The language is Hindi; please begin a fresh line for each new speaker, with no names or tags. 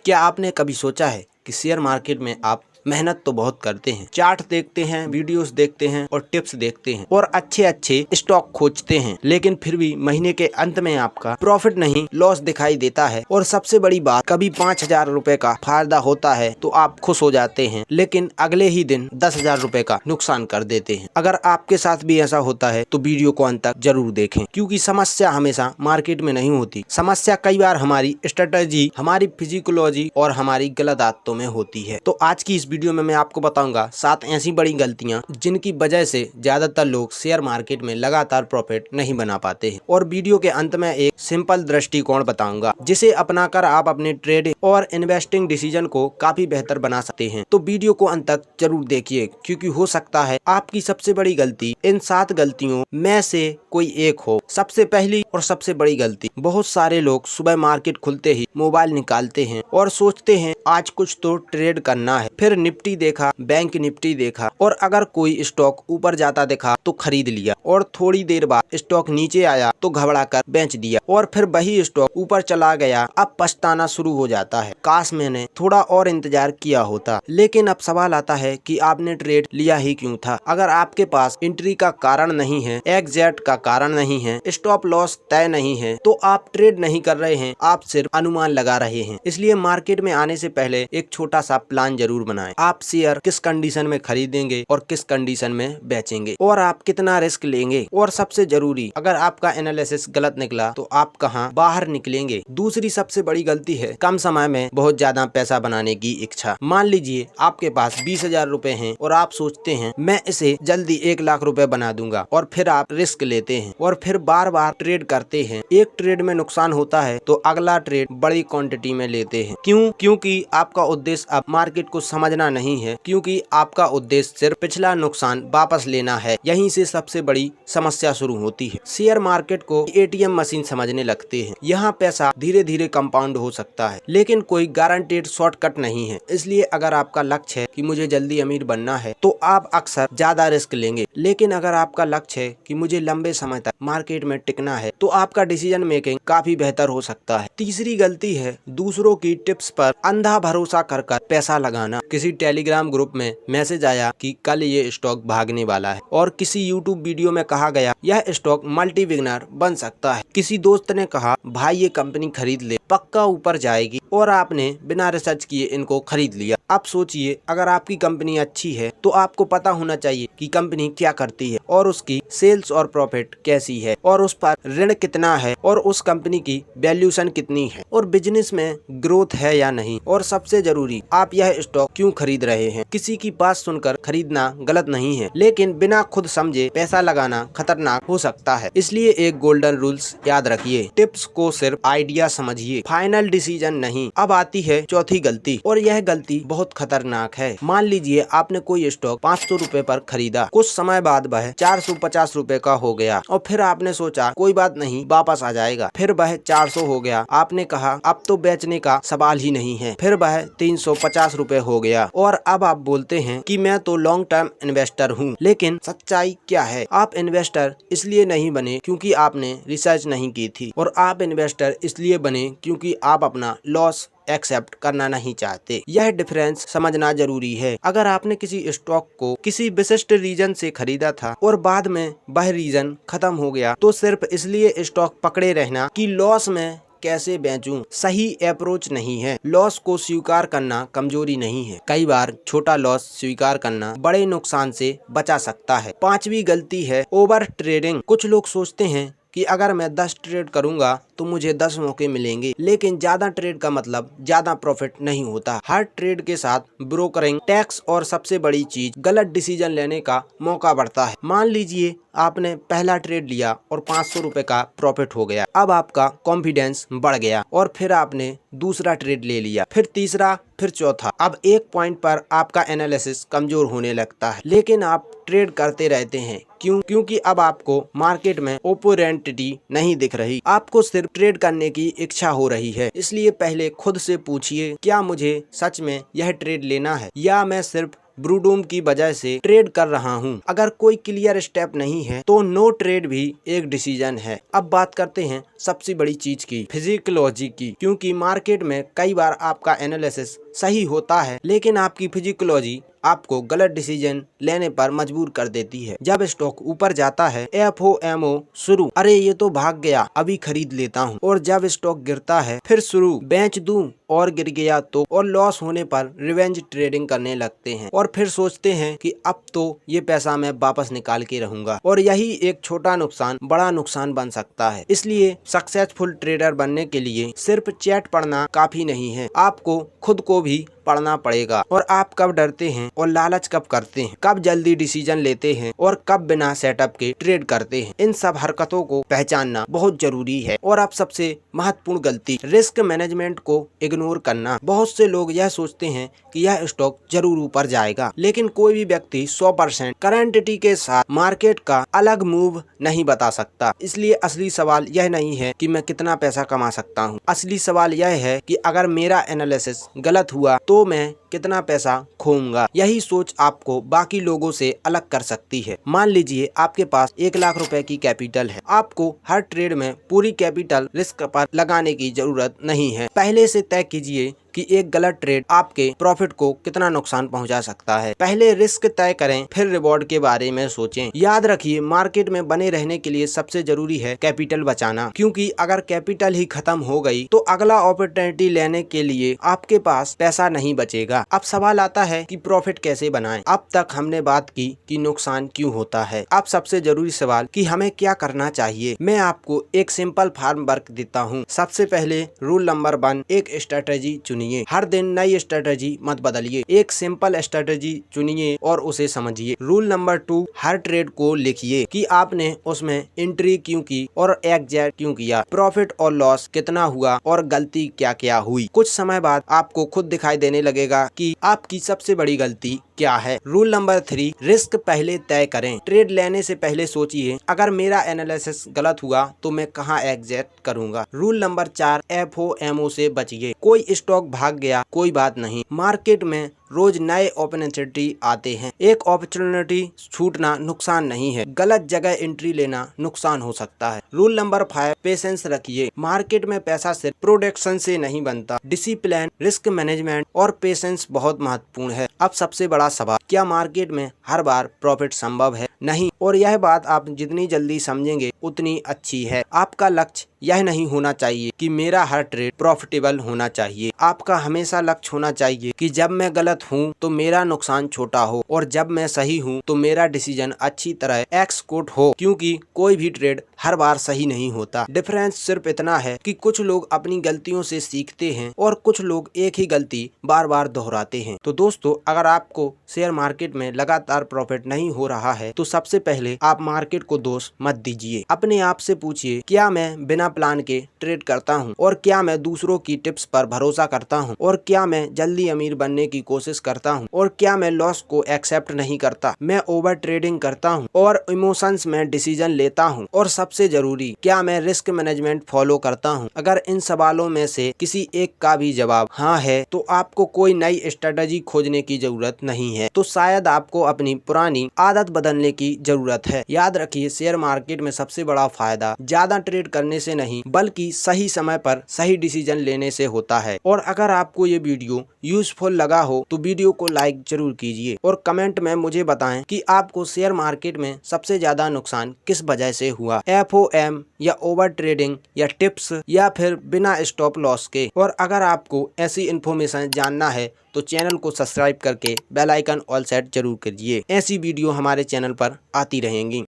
क्या आपने कभी सोचा है कि शेयर मार्केट में आप मेहनत तो बहुत करते हैं, चार्ट देखते हैं, वीडियोस देखते हैं और टिप्स देखते हैं और अच्छे स्टॉक खोजते हैं, लेकिन फिर भी महीने के अंत में आपका प्रॉफिट नहीं लॉस दिखाई देता है। और सबसे बड़ी बात, कभी 5,000 रुपए का फायदा होता है तो आप खुश हो जाते हैं, लेकिन अगले ही दिन 10,000 रुपए का नुकसान कर देते हैं। अगर आपके साथ भी ऐसा होता है तो वीडियो को अंत तक जरूर देखें, क्योंकि समस्या हमेशा मार्केट में नहीं होती। समस्या कई बार हमारी स्ट्रेटजी, हमारी फिजिकोलॉजी और हमारी गलत आदतों में होती है। तो आज की इस वीडियो में मैं आपको बताऊंगा 7 ऐसी बड़ी गलतियां जिनकी वजह से ज्यादातर लोग शेयर मार्केट में लगातार प्रॉफिट नहीं बना पाते हैं। और वीडियो के अंत में एक सिंपल दृष्टिकोण बताऊंगा जिसे अपनाकर आप अपने ट्रेड और इन्वेस्टिंग डिसीजन को काफी बेहतर बना सकते हैं। तो वीडियो को अंत तक जरूर देखिए, क्योंकि हो सकता है आपकी सबसे बड़ी गलती इन 7 गलतियों में से कोई एक हो। सबसे पहली और सबसे बड़ी गलती, बहुत सारे लोग सुबह मार्केट खुलते ही मोबाइल निकालते हैं और सोचते हैं आज कुछ तो ट्रेड करना है। फिर निफ्टी देखा, बैंक निफ्टी देखा और अगर कोई स्टॉक ऊपर जाता देखा तो खरीद लिया, और थोड़ी देर बाद स्टॉक नीचे आया तो घबरा कर बेच दिया, और फिर वही स्टॉक ऊपर चला गया। अब पछताना शुरू हो जाता है, काश मैंने थोड़ा और इंतजार किया होता। लेकिन अब सवाल आता है कि आपने ट्रेड लिया ही क्यों था। अगर आपके पास एंट्री का कारण नहीं है, एग्जिट का कारण नहीं है, स्टॉप लॉस तय नहीं है, तो आप ट्रेड नहीं कर रहे हैं, आप सिर्फ अनुमान लगा रहे हैं। इसलिए मार्केट में आने से पहले एक छोटा सा प्लान जरूर बनाएं। आप शेयर किस कंडीशन में खरीदेंगे और किस कंडीशन में बेचेंगे, और आप कितना रिस्क लेंगे, और सबसे जरूरी, अगर आपका एनालिसिस गलत निकला तो आप कहां बाहर निकलेंगे। दूसरी सबसे बड़ी गलती है कम समय में बहुत ज्यादा पैसा बनाने की इच्छा। मान लीजिए आपके पास 20,000 रुपए हैं और आप सोचते हैं मैं इसे जल्दी 1,00,000 रुपए बना दूंगा, और फिर आप रिस्क लेते हैं और फिर बार बार ट्रेड करते हैं। एक ट्रेड में नुकसान होता है तो अगला ट्रेड बड़ी क्वांटिटी में लेते हैं। क्यों? क्योंकि आपका उद्देश्य अब मार्केट को समझना नहीं है, क्योंकि आपका उद्देश्य सिर्फ पिछला नुकसान वापस लेना है। यहीं से सबसे बड़ी समस्या शुरू होती है। शेयर मार्केट को एटीएम मशीन समझने लगते हैं। यहाँ पैसा धीरे धीरे कंपाउंड हो सकता है, लेकिन कोई गारंटेड शॉर्टकट नहीं है। इसलिए अगर आपका लक्ष्य है कि मुझे जल्दी अमीर बनना है तो आप अक्सर ज्यादा रिस्क लेंगे, लेकिन अगर आपका लक्ष्य है कि मुझे लंबे समय तक मार्केट में टिकना है तो आपका डिसीजन मेकिंग काफी बेहतर हो सकता है। तीसरी गलती है दूसरों की टिप्स पर अंधा भरोसा कर पैसा लगाना। किसी टेलीग्राम ग्रुप में मैसेज आया कि कल ये स्टॉक भागने वाला है, और किसी यूट्यूब वीडियो में कहा गया यह स्टॉक मल्टी बिगनर बन सकता है। किसी दोस्त ने कहा भाई ये कंपनी खरीद ले, पक्का ऊपर जाएगी, और आपने बिना रिसर्च किए इनको खरीद लिया। अब सोचिए, अगर आपकी कंपनी अच्छी है तो आपको पता होना चाहिए कि कंपनी क्या करती है, और उसकी सेल्स और प्रॉफिट कैसी है, और उस पर ऋण कितना है, और उस कंपनी की वैल्यूएशन कितनी है, और बिजनेस में ग्रोथ है या नहीं, और सबसे जरूरी आप यह स्टॉक क्यों खरीद रहे हैं। किसी की बात सुनकर खरीदना गलत नहीं है, लेकिन बिना खुद समझे पैसा लगाना खतरनाक हो सकता है। इसलिए एक गोल्डन रूल्स याद रखिए, टिप्स को सिर्फ आइडिया समझिए, फाइनल डिसीजन नहीं। अब आती है चौथी गलती, और यह गलती बहुत खतरनाक है। मान लीजिए आपने कोई स्टॉक 500 रुपए पर खरीदा, कुछ समय बाद वह 450 रुपए का हो गया, और फिर आपने सोचा कोई बात नहीं वापस आ जाएगा, फिर वह 400 हो गया। आपने कहा अब तो बेचने का सवाल ही नहीं है, फिर वह 350 रुपए हो गया, और अब आप बोलते हैं कि मैं तो लॉन्ग टर्म इन्वेस्टर हूँ। लेकिन सच्चाई क्या है? आप इन्वेस्टर इसलिए नहीं बने क्योंकि आपने रिसर्च नहीं की थी, और आप इन्वेस्टर इसलिए बने क्योंकि आप अपना लॉस एक्सेप्ट करना नहीं चाहते। यह डिफरेंस समझना जरूरी है। अगर आपने किसी स्टॉक को किसी विशिष्ट रीजन से खरीदा था और बाद में वह रीजन खत्म हो गया, तो सिर्फ इसलिए स्टॉक पकड़े रहना कि लॉस में कैसे बेचूं सही अप्रोच नहीं है। लॉस को स्वीकार करना कमजोरी नहीं है, कई बार छोटा लॉस स्वीकार करना बड़े नुकसान से बचा सकता है। पांचवी गलती है ओवर ट्रेडिंग। कुछ लोग सोचते हैं कि अगर मैं 10 ट्रेड करूंगा तो मुझे 10 मौके मिलेंगे, लेकिन ज्यादा ट्रेड का मतलब ज्यादा प्रॉफिट नहीं होता। हर ट्रेड के साथ ब्रोकरिंग, टैक्स और सबसे बड़ी चीज गलत डिसीजन लेने का मौका बढ़ता है। मान लीजिए आपने पहला ट्रेड लिया और 500 रुपए का प्रॉफिट हो गया। अब आपका कॉन्फिडेंस बढ़ गया और फिर आपने दूसरा ट्रेड ले लिया, फिर तीसरा, फिर चौथा। अब एक पॉइंट पर आपका एनालिसिस कमजोर होने लगता है, लेकिन आप ट्रेड करते रहते हैं। क्यों? क्योंकि अब आपको मार्केट में अपॉर्चुनिटी नहीं दिख रही, आपको सिर्फ ट्रेड करने की इच्छा हो रही है। इसलिए पहले खुद से पूछिए, क्या मुझे सच में यह ट्रेड लेना है, या मैं सिर्फ ब्रूडूम की वजह से ट्रेड कर रहा हूँ। अगर कोई क्लियर स्टेप नहीं है तो नो ट्रेड भी एक डिसीजन है। अब बात करते हैं सबसे बड़ी चीज की, फिजियोलॉजी की, क्योंकि मार्केट में कई बार आपका एनालिसिस सही होता है लेकिन आपकी फिजियोलॉजी आपको गलत डिसीजन लेने पर मजबूर कर देती है। जब स्टॉक ऊपर जाता है FOMO शुरू, अरे ये तो भाग गया अभी खरीद लेता हूँ, और जब स्टॉक गिरता है फिर शुरू, बेच दूं और गिर गया तो, और लॉस होने पर रिवेंज ट्रेडिंग करने लगते हैं और फिर सोचते हैं कि अब तो ये पैसा मैं वापस निकाल के रहूंगा, और यही एक छोटा नुकसान बड़ा नुकसान बन सकता है। इसलिए सक्सेसफुल ट्रेडर बनने के लिए सिर्फ चैट पढ़ना काफी नहीं है, आपको खुद को भी पढ़ना पड़ेगा। और आप कब डरते हैं और लालच कब करते हैं, कब जल्दी डिसीजन लेते हैं और कब बिना सेटअप के ट्रेड करते हैं, इन सब हरकतों को पहचानना बहुत जरूरी है। और अब सबसे महत्वपूर्ण गलती, रिस्क मैनेजमेंट को इग्नोर करना। बहुत से लोग यह सोचते हैं कि यह स्टॉक जरूर ऊपर जाएगा, लेकिन कोई भी व्यक्ति 100% गारंटी के साथ मार्केट का अलग मूव नहीं बता सकता। इसलिए असली सवाल यह नहीं है कि मैं कितना पैसा कमा सकता हूँ, असली सवाल यह है कि अगर मेरा एनालिसिस गलत हुआ तो मैं कितना पैसा खोऊंगा। यही सोच आपको बाकी लोगों से अलग कर सकती है। मान लीजिए आपके पास 1 लाख रुपए की कैपिटल है, आपको हर ट्रेड में पूरी कैपिटल रिस्क पर लगाने की जरूरत नहीं है। पहले से तय कीजिए कि एक गलत ट्रेड आपके प्रॉफिट को कितना नुकसान पहुंचा सकता है। पहले रिस्क तय करें, फिर रिवॉर्ड के बारे में सोचें। याद रखिए, मार्केट में बने रहने के लिए सबसे जरूरी है कैपिटल बचाना, क्योंकि अगर कैपिटल ही खत्म हो गई तो अगला अपॉर्चुनिटी लेने के लिए आपके पास पैसा नहीं बचेगा। अब सवाल आता है कि प्रॉफिट कैसे बनाएं। अब तक हमने बात की कि नुकसान क्यों होता है। अब सबसे जरूरी सवाल कि हमें क्या करना चाहिए। मैं आपको एक सिंपल फार्म वर्क देता हूँ। सबसे पहले रूल नंबर 1, एक स्ट्रेटेजी चुनिए। हर दिन नई स्ट्रेटेजी मत बदलिए, एक सिंपल स्ट्रेटेजी चुनिए और उसे समझिए। रूल नंबर 2, हर ट्रेड को लिखिए कि आपने उसमें एंट्री क्यों की और एग्जिट क्यों किया, प्रॉफिट और लॉस कितना हुआ और गलती क्या क्या हुई। कुछ समय बाद आपको खुद दिखाई देने लगेगा कि आपकी सबसे बड़ी गलती क्या है। रूल नंबर 3, रिस्क पहले तय करें। ट्रेड लेने से पहले सोचिए, अगर मेरा एनालिसिस गलत हुआ तो मैं कहां एग्जिट करूंगा। रूल नंबर 4, FOMO से बचिए। कोई स्टॉक भाग गया कोई बात नहीं, मार्केट में रोज नए अपॉर्चुनिटी आते हैं। एक अपॉर्चुनिटी छूटना नुकसान नहीं है, गलत जगह एंट्री लेना नुकसान हो सकता है। रूल नंबर 5, पेशेंस रखिए। मार्केट में पैसा सिर्फ प्रोडक्शन से नहीं बनता, डिसिप्लिन, रिस्क मैनेजमेंट और पेशेंस बहुत महत्वपूर्ण है। अब सबसे बड़ा सवाल, क्या मार्केट में हर बार प्रॉफिट संभव है? नहीं, और यह बात आप जितनी जल्दी समझेंगे उतनी अच्छी है। आपका लक्ष्य यह नहीं होना चाहिए कि मेरा हर ट्रेड प्रॉफिटेबल होना चाहिए। आपका हमेशा लक्ष्य होना चाहिए कि जब मैं गलत हूँ तो मेरा नुकसान छोटा हो, और जब मैं सही हूँ तो मेरा डिसीजन अच्छी तरह एक्सक्यूट हो, क्योंकि कोई भी ट्रेड हर बार सही नहीं होता। डिफरेंस सिर्फ इतना है कि कुछ लोग अपनी गलतियों से सीखते हैं और कुछ लोग एक ही गलती बार बार दोहराते हैं। तो दोस्तों, अगर आपको शेयर मार्केट में लगातार प्रॉफिट नहीं हो रहा है तो सबसे पहले आप मार्केट को दोष मत दीजिए। अपने आप से पूछिए, क्या मैं बिना प्लान के ट्रेड करता हूँ, और क्या मैं दूसरों की टिप्स पर भरोसा करता हूँ, और क्या मैं जल्दी अमीर बनने की कोशिश करता हूँ, और क्या मैं लॉस को एक्सेप्ट नहीं करता। मैं ओवर ट्रेडिंग करता हूँ और इमोशंस में डिसीजन लेता हूँ, और सबसे जरूरी, क्या मैं रिस्क मैनेजमेंट फॉलो करता हूँ। अगर इन सवालों में से किसी एक का भी जवाब हाँ है तो आपको कोई नई स्ट्रेटजी खोजने की जरूरत नहीं है, तो शायद आपको अपनी पुरानी आदत बदलने की जरूरत है। याद रखिए, शेयर मार्केट में सबसे बड़ा फायदा ज्यादा ट्रेड करने से नहीं बल्कि सही समय पर सही डिसीजन लेने से होता है। और अगर आपको ये वीडियो यूजफुल लगा हो तो वीडियो को लाइक जरूर कीजिए और कमेंट में मुझे बताएं कि आपको शेयर मार्केट में सबसे ज्यादा नुकसान किस वजह से हुआ, FOM या ओवर ट्रेडिंग या टिप्स या फिर बिना स्टॉप लॉस के। और अगर आपको ऐसी इन्फॉर्मेशन जानना है तो चैनल को सब्सक्राइब करके बेल आइकन ऑल सेट जरूर कीजिए। ऐसी वीडियो हमारे चैनल पर आती रहेंगी।